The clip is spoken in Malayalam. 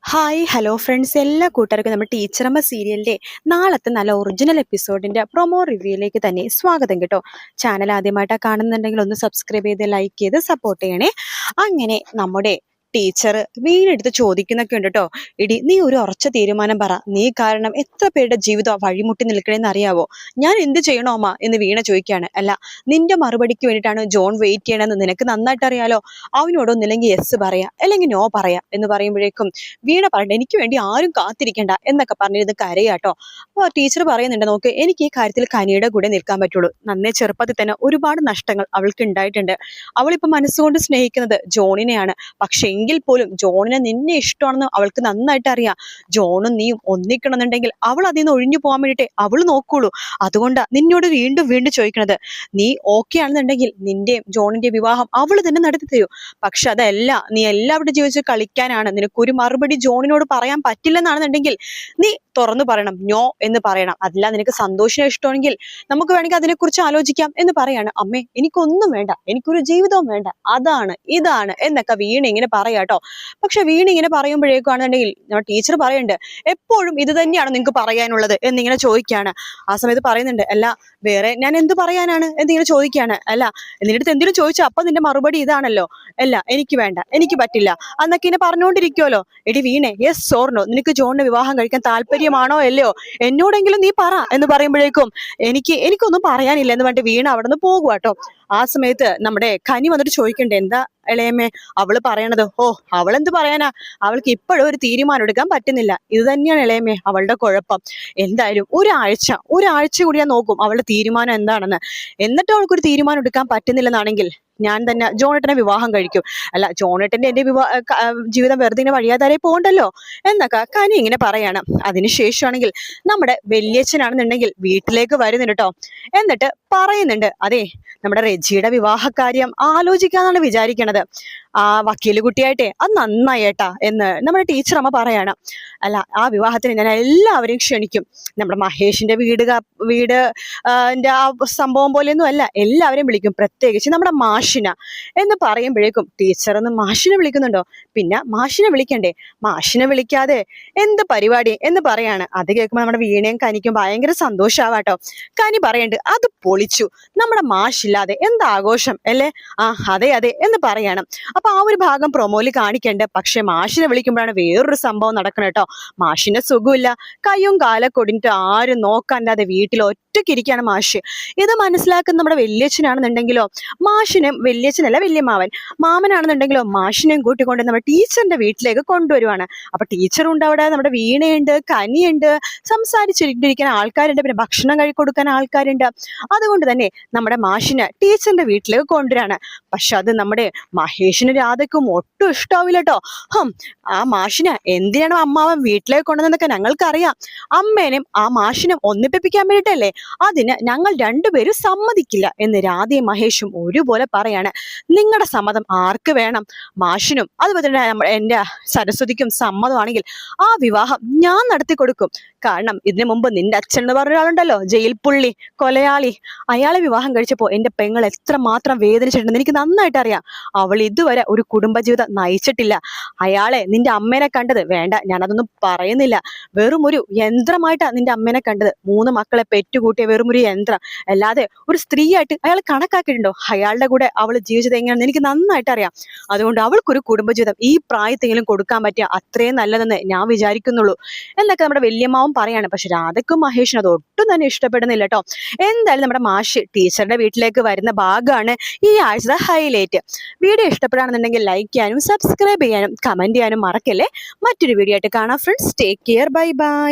ഹായ് ഹലോ ഫ്രണ്ട്സ്, എല്ലാ കൂട്ടുകാർക്കും നമ്മുടെ ടീച്ചറമ്മ സീരിയലിന്റെ നാളത്തെ നല്ല ഒറിജിനൽ എപ്പിസോഡിന്റെ പ്രൊമോ റിവ്യൂയിലേക്ക് തന്നെ സ്വാഗതം കേട്ടോ. ചാനൽ ആദ്യമായിട്ടാണ് കാണുന്നുണ്ടെങ്കിൽ ഒന്ന് സബ്സ്ക്രൈബ് ചെയ്ത് ലൈക്ക് ചെയ്ത് സപ്പോർട്ട് ചെയ്യണേ. അങ്ങനെ നമ്മുടെ ടീച്ചർ വീടെടുത്ത് ചോദിക്കുന്നൊക്കെ ഉണ്ട് കേട്ടോ. ഇടി, നീ ഒരു ഉറച്ച തീരുമാനം പറ, നീ കാരണം എത്ര പേരുടെ ജീവിതം വഴിമുട്ടി നിൽക്കണേന്ന് അറിയാവോ? ഞാൻ എന്ത് ചെയ്യണോ അമ്മ എന്ന് വീണ ചോദിക്കുകയാണ്. അല്ല, നിന്റെ മറുപടിക്ക് വേണ്ടിയിട്ടാണ് ജോൺ വെയിറ്റ് ചെയ്യണമെന്ന് നിനക്ക് നന്നായിട്ട് അറിയാലോ. അവനോടൊന്നില്ലെങ്കിൽ യെസ് പറയാ, അല്ലെങ്കിൽ നോ പറയാ എന്ന് പറയുമ്പോഴേക്കും വീണ പറയണ്ട, എനിക്ക് വേണ്ടി ആരും കാത്തിരിക്കണ്ട എന്നൊക്കെ പറഞ്ഞിരുന്ന് കരയാട്ടോ. അപ്പോൾ ടീച്ചർ പറയുന്നുണ്ട്, നോക്ക്, എനിക്ക് ഈ കാര്യത്തിൽ കനിയുടെ കൂടെ നിൽക്കാൻ പറ്റുള്ളൂ. നന്നേ ചെറുപ്പത്തിൽ തന്നെ ഒരുപാട് നഷ്ടങ്ങൾ അവൾക്ക് ഉണ്ടായിട്ടുണ്ട്. അവളിപ്പോ മനസ്സുകൊണ്ട് സ്നേഹിക്കുന്നത് ജോണിനെയാണ്. പക്ഷെ എങ്കിൽ പോലും ജോണിനെ നിന്നെ ഇഷ്ടമാണെന്ന് അവൾക്ക് നന്നായിട്ട് അറിയാം. ജോണും നീയും ഒന്നിക്കണമെന്നുണ്ടെങ്കിൽ അവൾ അതിൽ നിന്ന് ഒഴിഞ്ഞു പോകാൻ വേണ്ടിയിട്ടേ അവൾ നോക്കുള്ളൂ. അതുകൊണ്ടാ നിന്നോട് വീണ്ടും വീണ്ടും ചോദിക്കണത്. നീ ഓക്കെ ആണെന്നുണ്ടെങ്കിൽ നിന്റെയും ജോണിന്റെ വിവാഹം അവൾ തന്നെ നടത്തി തരൂ. പക്ഷെ അതല്ല, നീ എല്ലാവരുടെ ജീവിച്ച് കളിക്കാനാണ്, നിനക്കൊരു മറുപടി ജോണിനോട് പറയാൻ പറ്റില്ലെന്നാണെന്നുണ്ടെങ്കിൽ നീ തുറന്നു പറയണം, നോ എന്ന് പറയണം. അതല്ല, നിനക്ക് സന്തോഷിനെ ഇഷ്ടമാണെങ്കിൽ നമുക്ക് വേണമെങ്കിൽ അതിനെക്കുറിച്ച് ആലോചിക്കാം എന്ന് പറയാണ്. അമ്മേ, എനിക്കൊന്നും വേണ്ട, എനിക്കൊരു ജീവിതവും വേണ്ട, അതാണ് ഇതാണ് എന്നൊക്കെ വീണ ഇങ്ങനെ പറയാട്ടോ. പക്ഷെ വീണ ഇങ്ങനെ പറയുമ്പോഴേക്കാണെന്നുണ്ടെങ്കിൽ നമ്മുടെ ടീച്ചർ പറയുന്നുണ്ട്, എപ്പോഴും ഇത് തന്നെയാണ് നിങ്ങൾക്ക് പറയാനുള്ളത് എന്നിങ്ങനെ ചോദിക്കുകയാണ്. ആ സമയത്ത് പറയുന്നുണ്ട്, അല്ല വേറെ ഞാൻ എന്ത് പറയാനാണ് എന്നിങ്ങനെ ചോദിക്കുകയാണ്. അല്ല, നിന്റെ അടുത്ത് എന്തെങ്കിലും ചോദിച്ചാൽ അപ്പൊ നിന്റെ മറുപടി ഇതാണല്ലോ, അല്ല എനിക്ക് വേണ്ട, എനിക്ക് പറ്റില്ല എന്നൊക്കെ ഇങ്ങനെ പറഞ്ഞുകൊണ്ടിരിക്കുമല്ലോ. എടി വീണേ, യെസ് ഓർ നോ, നിനക്ക് ജോണിനെ വിവാഹം കഴിക്കാൻ താല്പര്യമാണോ അല്ലയോ, എന്നോടെങ്കിലും നീ പറ എന്ന് പറയുമ്പോഴേക്കും എനിക്കൊന്നും പറയാനില്ല എന്ന് പറഞ്ഞിട്ട് വീണ അവിടെ നിന്ന് പോകുക കേട്ടോ. ആ സമയത്ത് നമ്മുടെ കനി വന്നിട്ട് ചോദിക്കണ്ടേ, എന്താ ഇളയമ്മേ അവള് പറയണത്? ഓ, അവളെന്ത് പറയാനാ, അവൾക്ക് ഇപ്പോഴും ഒരു തീരുമാനം എടുക്കാൻ പറ്റുന്നില്ല. ഇത് തന്നെയാണ് ഇളയമ്മേ അവളുടെ കുഴപ്പം. എന്തായാലും ഒരാഴ്ച കൂടി ഞാൻ നോക്കും അവളുടെ തീരുമാനം എന്താണെന്ന്. എന്നിട്ട് അവൾക്കൊരു തീരുമാനം എടുക്കാൻ പറ്റുന്നില്ലെന്നാണെങ്കിൽ ഞാൻ തന്നെ ജോണേട്ടനെ വിവാഹം കഴിക്കും. അല്ല, ജോണേട്ടന്റെ എന്റെ ജീവിതം വെറുതെ ഇങ്ങനെ വഴിയാതാരെ പോകണ്ടല്ലോ എന്നൊക്കെ കനി ഇങ്ങനെ പറയാണ്. അതിനുശേഷമാണെങ്കിൽ നമ്മുടെ വല്യച്ഛനാണെന്നുണ്ടെങ്കിൽ വീട്ടിലേക്ക് വരുന്നുണ്ട് കേട്ടോ. എന്നിട്ട് പറയുന്നുണ്ട്, അതെ, നമ്മുടെ റെജിയുടെ വിവാഹകാര്യം ആലോചിക്കാന്നാണ് വിചാരിക്കണത്. ആ വക്കീല് കുട്ടിയായിട്ടെ അത് നന്നായി ഏട്ടാ എന്ന് നമ്മുടെ ടീച്ചർ അമ്മ പറയാണ്. അല്ല, ആ വിവാഹത്തിന് ഞാൻ എല്ലാവരെയും ക്ഷണിക്കും. നമ്മുടെ മഹേഷിന്റെ വീട് ആ സംഭവം പോലെയൊന്നും അല്ല, എല്ലാവരെയും വിളിക്കും, പ്രത്യേകിച്ച് നമ്മുടെ മാഷിന എന്ന് പറയുമ്പോഴേക്കും ടീച്ചർ ഒന്ന് മാഷിനെ വിളിക്കുന്നുണ്ടോ? പിന്നെ മാഷിനെ വിളിക്കണ്ടേ, മാഷിനെ വിളിക്കാതെ എന്ത് പരിപാടി എന്ന് പറയാണ്. അത് കേൾക്കുമ്പോൾ നമ്മുടെ വീണയും കനിക്കും ഭയങ്കര സന്തോഷാവാട്ടോ. കനി പറയണ്ട്, അത് പൊളിച്ചു, നമ്മുടെ മാഷില്ലാതെ എന്താഘോഷം അല്ലേ? ആ അതെ അതെ എന്ന് പറയണം. അപ്പൊ ആ ഒരു ഭാഗം പ്രൊമോയില് കാണിക്കണ്ട്. പക്ഷെ മാഷിനെ വിളിക്കുമ്പോഴാണ് വേറൊരു സംഭവം നടക്കണം കേട്ടോ. മാഷിന്റെ സുഖമില്ല, കയ്യും കാലൊക്കെ ആരും നോക്കാണ്ടാതെ വീട്ടിൽ ഒറ്റയ്ക്കിരിക്കുകയാണ് മാഷ്. ഇത് മനസ്സിലാക്കുന്ന നമ്മുടെ വല്യച്ഛനാണെന്നുണ്ടെങ്കിലോ, മാഷിനും, വല്യച്ഛനല്ല വല്യമാവൻ, മാമനാണെന്നുണ്ടെങ്കിലോ മാഷിനെയും കൂട്ടിക്കൊണ്ട് നമ്മുടെ ടീച്ചറിന്റെ വീട്ടിലേക്ക് കൊണ്ടുവരുവാണ്. അപ്പൊ ടീച്ചറും ഉണ്ട് അവിടെ, നമ്മുടെ വീണയുണ്ട്, കനിയുണ്ട്, സംസാരിച്ചിരിക്കുന്ന ആൾക്കാരുണ്ട്, പിന്നെ ഭക്ഷണം കൊടുക്കാൻ ആൾക്കാരുണ്ട്. അതുകൊണ്ട് തന്നെ നമ്മുടെ മാഷിനെ ടീച്ചറിന്റെ വീട്ടിലേക്ക് കൊണ്ടുവരാണ്. പക്ഷെ അത് നമ്മുടെ മഹേഷിന് രാധയ്ക്കും ഒട്ടും ഇഷ്ടാവില്ല കേട്ടോ. ആ മാഷിനെ എന്തിനാണ് അമ്മാവൻ വീട്ടിലേക്ക് കൊണ്ടുവന്നതൊക്കെ ഞങ്ങൾക്കറിയാം. അമ്മേനും ആ മാഷിനും ഒന്നിപ്പിക്കാൻ വേണ്ടിയിട്ടല്ലേ, അതിന് ഞങ്ങൾ രണ്ടുപേരും സമ്മതിക്കില്ല എന്ന് രാധയും മഹേഷും ഒരുപോലെ പറയാണ്. നിങ്ങളുടെ സമ്മതം ആർക്ക് വേണം? മാഷിനും അതുപോലെ തന്നെ എന്റെ സരസ്വതിക്കും സമ്മതമാണെങ്കിൽ ആ വിവാഹം ഞാൻ നടത്തി കൊടുക്കും. കാരണം ഇതിനു മുമ്പ് നിന്റെ അച്ഛൻ എന്ന് പറഞ്ഞ ഒരാളുണ്ടല്ലോ, ജയിൽ പുള്ളി, കൊലയാളി, അയാളെ വിവാഹം കഴിച്ചപ്പോൾ എന്റെ പെങ്ങൾ എത്ര മാത്രം വേദനിച്ചിട്ടുണ്ടെന്ന് എനിക്ക് നന്നായിട്ട് അറിയാം. അവൾ ഇതുവരെ ഒരു കുടുംബജീവിതം നയിച്ചിട്ടില്ല. അയാളെ നിന്റെ അമ്മേനെ കണ്ടത്, വേണ്ട ഞാനതൊന്നും പറയുന്നില്ല, വെറും ഒരു യന്ത്രമായിട്ടാണ് നിന്റെ അമ്മേനെ കണ്ടത്. 3 മക്കളെ പെറ്റുകൂട്ടിയ വെറും ഒരു യന്ത്രം, അല്ലാതെ ഒരു സ്ത്രീയായിട്ട് അയാൾ കണക്കാക്കിയിട്ടുണ്ടോ? അയാളുടെ കൂടെ അവൾ ജീവിച്ചത് എങ്ങനെയാണെന്ന് എനിക്ക് നന്നായിട്ട് അറിയാം. അതുകൊണ്ട് അവൾക്കൊരു കുടുംബജീവിതം ഈ പ്രായത്തെങ്കിലും കൊടുക്കാൻ പറ്റിയ അത്രയും നല്ലതെന്ന് ഞാൻ വിചാരിക്കുന്നുള്ളൂ എന്നൊക്കെ നമ്മുടെ വല്യമ്മാവും പറയാണ്. പക്ഷെ രാധയ്ക്കും മഹേഷിനും അത് ഒട്ടും തന്നെ ഇഷ്ടപ്പെടുന്നില്ല കേട്ടോ. എന്തായാലും നമ്മുടെ മാഷ് ടീച്ചറുടെ വീട്ടിലേക്ക് വരുന്ന ഭാഗമാണ് ഈ ആഴ്ചത്തെ ഹൈലൈറ്റ്. വീഡിയോ ഇഷ്ടപ്പെടുകയാണെന്നുണ്ടെങ്കിൽ ലൈക്ക് ചെയ്യാനും സബ്സ്ക്രൈബ് ചെയ്യാനും കമന്റ് ചെയ്യാനും മറക്കല്ലേ. മറ്റൊരു വീഡിയോ ആയിട്ട് കാണാം friends. Take care, bye bye.